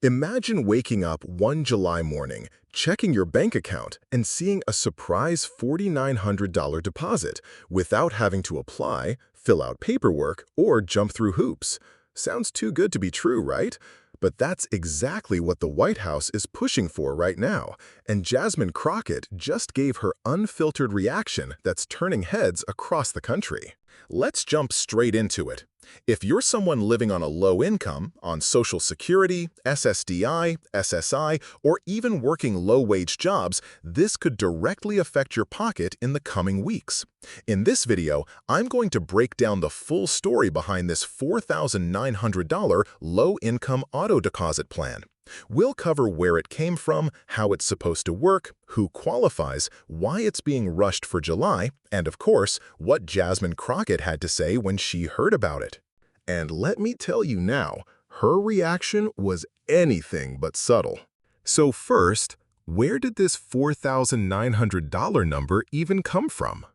Imagine waking up one July morning, checking your bank account, and seeing a surprise $4,900 deposit without having to apply, fill out paperwork, or jump through hoops. Sounds too good to be true, right? But that's exactly what the White House is pushing for right now, and Jasmine Crockett just gave her unfiltered reaction that's turning heads across the country. Let's jump straight into it. If you're someone living on a low income, on Social Security, SSDI, SSI, or even working low-wage jobs, this could directly affect your pocket in the coming weeks. In this video, I'm going to break down the full story behind this $4,900 low-income auto deposit plan. We'll cover where it came from, how it's supposed to work, who qualifies, why it's being rushed for July, and of course, what Jasmine Crockett had to say when she heard about it. And let me tell you now, her reaction was anything but subtle. So first, where did this $4,900 number even come from?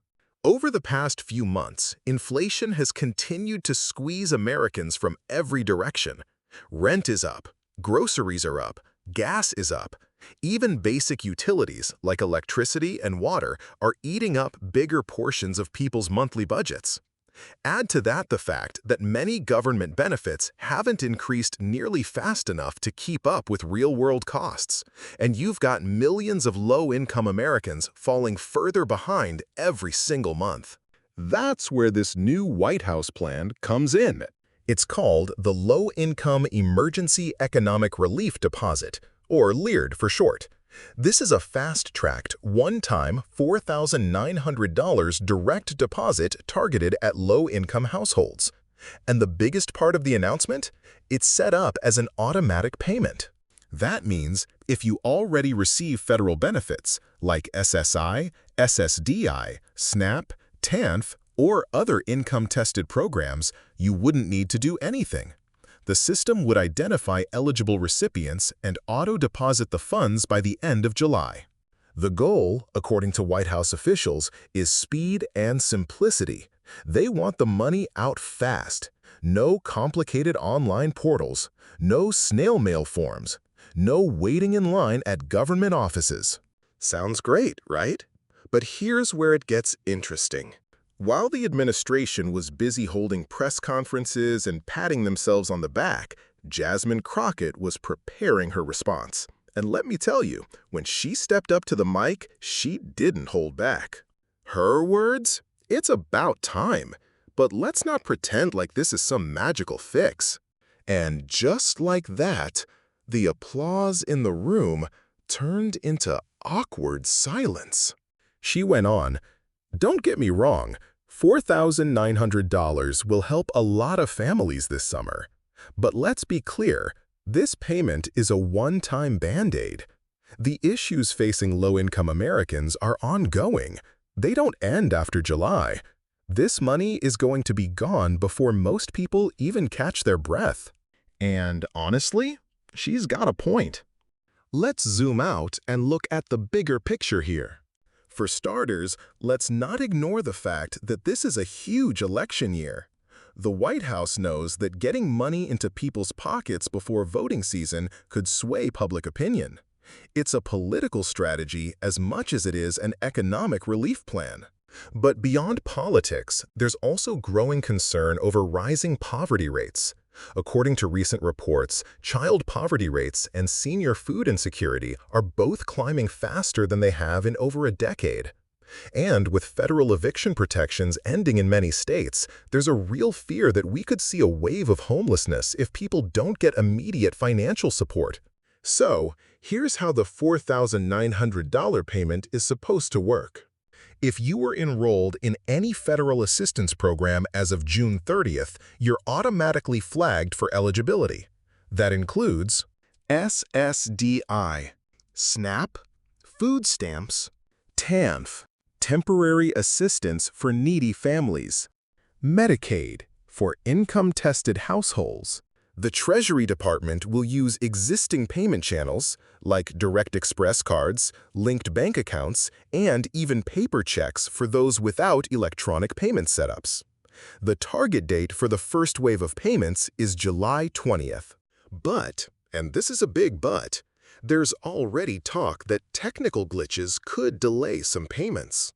Over the past few months, inflation has continued to squeeze Americans from every direction. Rent is up. Groceries are up, gas is up. Even basic utilities like electricity and water are eating up bigger portions of people's monthly budgets. Add to that the fact that many government benefits haven't increased nearly fast enough to keep up with real-world costs, and you've got millions of low-income Americans falling further behind every single month. That's where this new White House plan comes in. It's called the Low-Income Emergency Economic Relief Deposit, or LEARD for short. This is a fast-tracked, one-time $4,900 direct deposit targeted at low-income households. And the biggest part of the announcement? It's set up as an automatic payment. That means if you already receive federal benefits like SSI, SSDI, SNAP, TANF, or other income-tested programs, you wouldn't need to do anything. The system would identify eligible recipients and auto-deposit the funds by the end of July. The goal, according to White House officials, is speed and simplicity. They want the money out fast. No complicated online portals, no snail mail forms, no waiting in line at government offices. Sounds great, right? But here's where it gets interesting. While the administration was busy holding press conferences and patting themselves on the back, Jasmine Crockett was preparing her response. And let me tell you, when she stepped up to the mic, she didn't hold back. Her words? It's about time. But let's not pretend like this is some magical fix. And just like that, the applause in the room turned into awkward silence. She went on, "Don't get me wrong, $4,900 will help a lot of families this summer. But let's be clear, this payment is a one-time Band-Aid. The issues facing low-income Americans are ongoing. They don't end after July. This money is going to be gone before most people even catch their breath." And honestly, she's got a point. Let's zoom out and look at the bigger picture here. For starters, let's not ignore the fact that this is a huge election year. The White House knows that getting money into people's pockets before voting season could sway public opinion. It's a political strategy as much as it is an economic relief plan. But beyond politics, there's also growing concern over rising poverty rates. According to recent reports, child poverty rates and senior food insecurity are both climbing faster than they have in over a decade. And with federal eviction protections ending in many states, there's a real fear that we could see a wave of homelessness if people don't get immediate financial support. So, here's how the $4,900 payment is supposed to work. If you were enrolled in any federal assistance program as of June 30th, you're automatically flagged for eligibility. That includes SSDI, SNAP, food stamps, TANF, temporary assistance for needy families, Medicaid, for income-tested households. The Treasury Department will use existing payment channels, like direct express cards, linked bank accounts, and even paper checks for those without electronic payment setups. The target date for the first wave of payments is July 20th. But And this is a big but. There's already talk that technical glitches could delay some payments.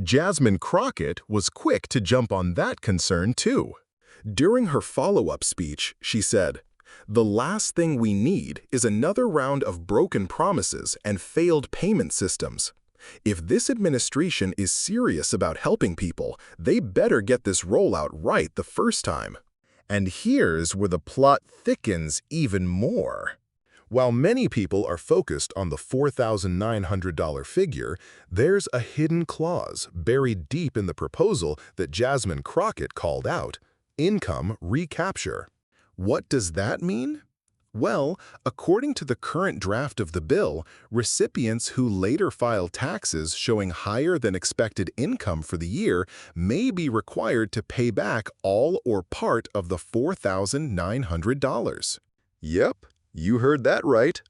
Jasmine Crockett was quick to jump on that concern too. During her follow-up speech, she said, "The last thing we need is another round of broken promises and failed payment systems. If this administration is serious about helping people, they better get this rollout right the first time." And here's where the plot thickens even more. While many people are focused on the $4,900 figure, there's a hidden clause buried deep in the proposal that Jasmine Crockett called out: income recapture. What does that mean? Well, according to the current draft of the bill, recipients who later file taxes showing higher than expected income for the year may be required to pay back all or part of the $4,900. Yep, you heard that right.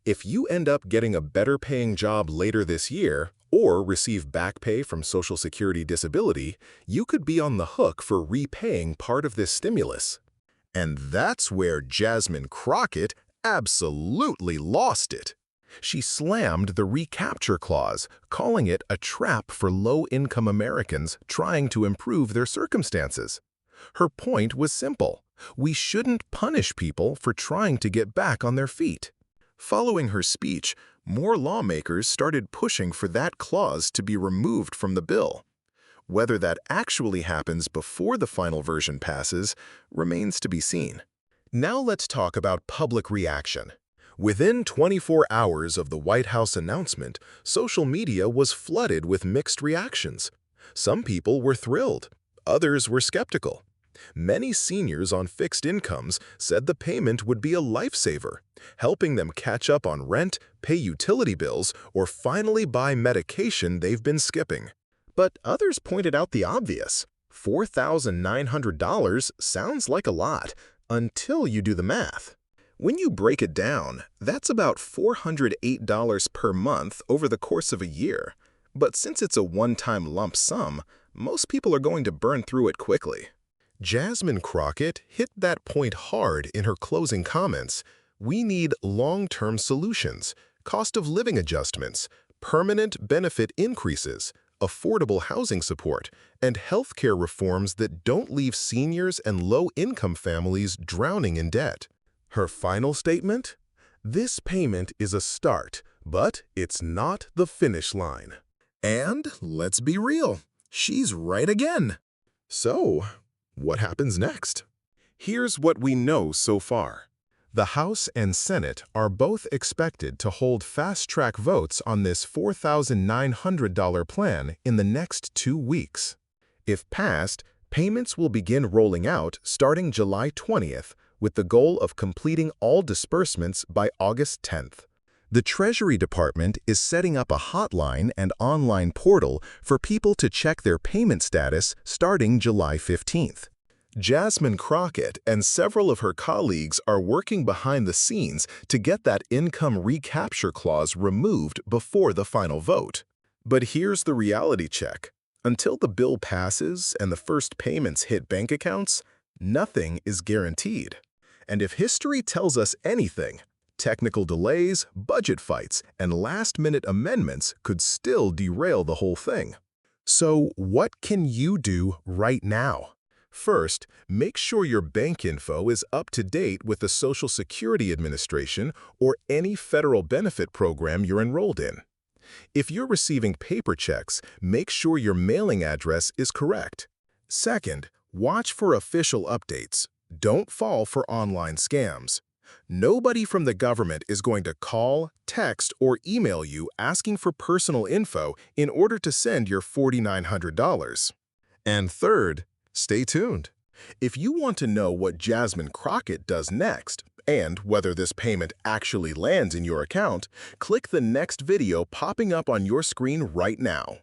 If you end up getting a better paying job later this year, or receive back pay from Social Security disability, you could be on the hook for repaying part of this stimulus. And that's where Jasmine Crockett absolutely lost it. She slammed the recapture clause, calling it a trap for low-income Americans trying to improve their circumstances. Her point was simple: we shouldn't punish people for trying to get back on their feet. Following her speech, more lawmakers started pushing for that clause to be removed from the bill. Whether that actually happens before the final version passes remains to be seen. Now let's talk about public reaction. Within 24 hours of the White House announcement, social media was flooded with mixed reactions. Some people were thrilled, others were skeptical. Many seniors on fixed incomes said the payment would be a lifesaver, helping them catch up on rent, pay utility bills, or finally buy medication they've been skipping. But others pointed out the obvious. $4,900 sounds like a lot, until you do the math. When you break it down, that's about $408 per month over the course of a year. But since it's a one-time lump sum, most people are going to burn through it quickly. Jasmine Crockett hit that point hard in her closing comments. We need long-term solutions, cost of living adjustments, permanent benefit increases, affordable housing support, and healthcare reforms that don't leave seniors and low-income families drowning in debt. Her final statement? This payment is a start, but it's not the finish line. And let's be real, she's right again. So, what happens next? Here's what we know so far. The House and Senate are both expected to hold fast-track votes on this $4,900 plan in the next 2 weeks. If passed, payments will begin rolling out starting July 20th, with the goal of completing all disbursements by August 10th. The Treasury Department is setting up a hotline and online portal for people to check their payment status starting July 15th. Jasmine Crockett and several of her colleagues are working behind the scenes to get that income recapture clause removed before the final vote. But here's the reality check. Until the bill passes and the first payments hit bank accounts, nothing is guaranteed. And if history tells us anything, technical delays, budget fights, and last-minute amendments could still derail the whole thing. So what can you do right now? First, make sure your bank info is up to date with the Social Security Administration or any federal benefit program you're enrolled in. If you're receiving paper checks, make sure your mailing address is correct. Second, watch for official updates. Don't fall for online scams. Nobody from the government is going to call, text, or email you asking for personal info in order to send your $4,900. And third, stay tuned. If you want to know what Jasmine Crockett does next, and whether this payment actually lands in your account, click the next video popping up on your screen right now.